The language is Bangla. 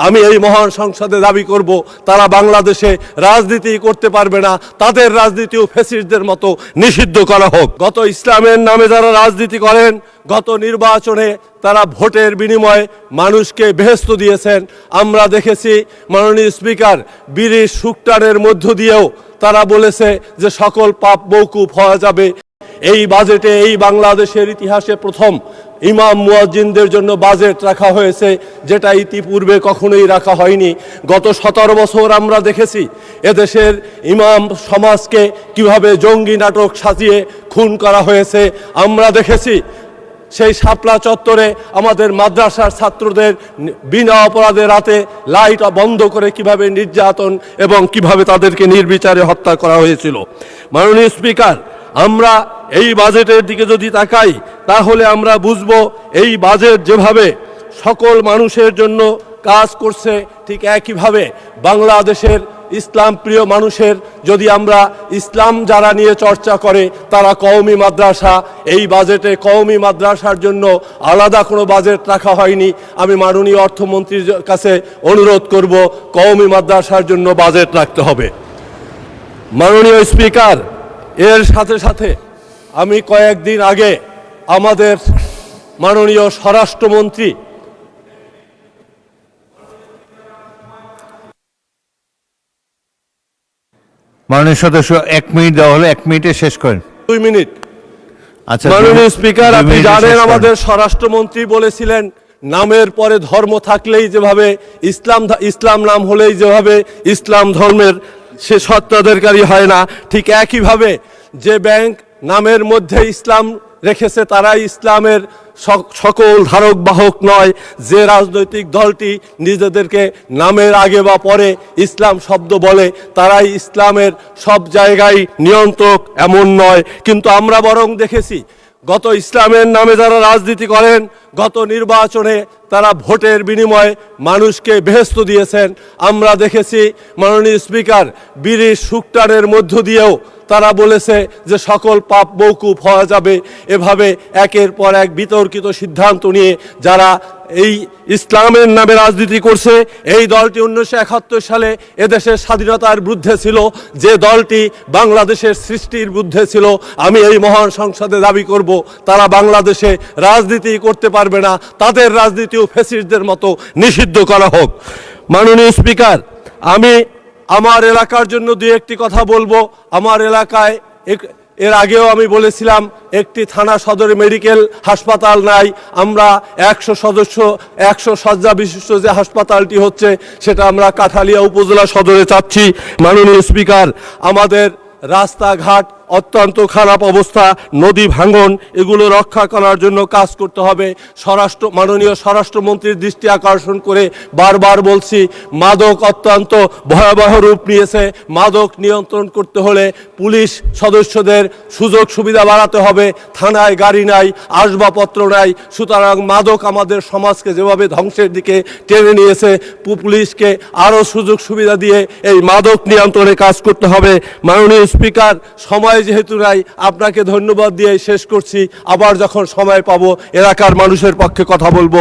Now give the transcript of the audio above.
আমি এই মহান সংসদে দাবি করব তারা বাংলাদেশে রাজনীতি করতে পারবে না, তাদের রাজনীতিও ফ্যাসিস্টদের মতো নিষিদ্ধ করা হোক। গত ইসলামের নামে যারা রাজনীতি করেন, গত নির্বাচনে তারা ভোটের বিনিময়ে মানুষকে বেহেশত দিয়েছেন। আমরা দেখেছি মাননীয় স্পিকার বিড়ির শুকটানের মধ্য দিয়েও তারা বলেছে যে সকল পাপ মওকুফ হওয়া যাবে। এই বাজেটে এই বাংলাদেশের ইতিহাসে প্রথম ইমাম মুয়াজ্জিনদের জন্য বাজেট রাখা হয়েছে, যেটা ইতিপূর্বে কখনোই রাখা হয়নি। গত 17 বছর আমরা দেখেছি এদেশের ইমাম সমাজকে কিভাবে জঙ্গি নাটক সাজিয়ে খুন করা হয়েছে। আমরা দেখেছি সেই শাপলা চত্বরে আমাদের মাদ্রাসার ছাত্রদের বিনা অপরাধে রাতে লাইট বন্ধ করে কিভাবে নির্যাতন এবং কিভাবে তাদেরকে নির্বিচারে হত্যা করা হয়েছিল। মাননীয় স্পিকার, আমরা এই বাজেটের দিকে যদি তাকাই তাহলে আমরা বুঝব এই বাজেট যেভাবে সকল মানুষের জন্য কাজ করছে, ঠিক একইভাবে বাংলাদেশের ইসলাম প্রিয় মানুষের, যদি আমরা ইসলাম যারা নিয়ে চর্চা করে তারা কওমি মাদ্রাসা, এই বাজেটে কওমি মাদ্রাসার জন্য আলাদা কোনো বাজেট রাখা হয়নি। আমি মাননীয় অর্থমন্ত্রীর কাছে অনুরোধ করব কওমি মাদ্রাসার জন্য বাজেট রাখতে হবে। মাননীয় স্পিকার, এর সাথে সাথে আমি কয়েকদিন আগে আমাদের মাননীয় স্বরাষ্ট্রমন্ত্রী মাননীয় সদস্য 1 মিনিট দেওয়া হলো, 1 মিনিটে শেষ করেন। 2 মিনিট। আচ্ছা মাননীয় স্পিকার, আপনি জানেন আমাদের স্বরাষ্ট্রমন্ত্রী বলেছিলেন নামের পরে ধর্ম থাকলেই যেভাবে ইসলাম নাম হলেই যেভাবে ইসলাম ধর্মের সে সত্তাধিকারী হয় না, ঠিক একইভাবে যে ব্যাংক নামের মধ্যে ইসলাম রেখেছে তারাই ইসলামের সকল ধারক বাহক নয়। যে রাজনৈতিক দলটি নিজেদেরকে নামের আগে বা পরে ইসলাম শব্দ বলে তারাই ইসলামের সব জায়গায় নিয়ন্ত্রক এমন নয়। কিন্তু আমরা বরং দেখেছি গত ইসলামের নামে যারা রাজনীতি করেন, গত নির্বাচনে তারা ভোটের বিনিময়ে মানুষকে বেহেশত দিয়েছেন। আমরা দেখেছি মাননীয় স্পিকার বিড়ির শুকটানের মধ্য দিয়েও তারা বলেছে যে সকল পাপ মওকুফ হওয়া যাবে। এভাবে একের পর এক বিতর্কিত সিদ্ধান্ত নিয়ে যারা এই ইসলামের নামে রাজনীতি করছে, এই দলটি 1971 সালে এদেশের স্বাধীনতার বিরুদ্ধে ছিল, যে দলটি বাংলাদেশের সৃষ্টির বিরুদ্ধে ছিল। আমি এই মহান সংসদে দাবি করব তারা বাংলাদেশে রাজনীতি করতে পারবে না, তাদের রাজনীতিও ফ্যাসিস্টদের মতো নিষিদ্ধ করা হোক। মাননীয় স্পিকার, আমি আমার এলাকার জন্য দুই একটি কথা বলবো। আমার এলাকায় এর আগেও আমি বলেছিলাম একটি থানা সদরে মেডিকেল হাসপাতাল নাই। আমরা 100 শয্যা বিশিষ্ট যে হাসপাতালটি হচ্ছে সেটা আমরা কাঠালিয়া উপজেলা সদরে চাচ্ছি। মাননীয় স্পিকার, আমাদের রাস্তাঘাট অত্যন্ত খারাপ অবস্থা, নদী ভাঙন, এগুলো রক্ষা করার জন্য কাজ করতে হবে। মাননীয় স্বরাষ্ট্রমন্ত্রীর দৃষ্টি আকর্ষণ করে বারবার বলছি, মাদক অত্যন্ত ভয়াবহ রূপ নিয়েছে। মাদক নিয়ন্ত্রণ করতে হলে পুলিশ সদস্যদের সুযোগ সুবিধা বাড়াতে হবে। থানায় গাড়ি নাই, আসবাবপত্র নাই, সুতরাং মাদক আমাদের সমাজকে যেভাবে ধ্বংসের দিকে টেনে নিয়েছে, পুলিশকে আরও সুযোগ সুবিধা দিয়ে এই মাদক নিয়ন্ত্রণে কাজ করতে হবে। মাননীয় স্পিকার, সময় যেহেতু নাই, আপনাকে ধন্যবাদ দিয়ে শেষ করছি। আবার যখন সময় পাবো এলাকার মানুষের পক্ষে কথা বলবো।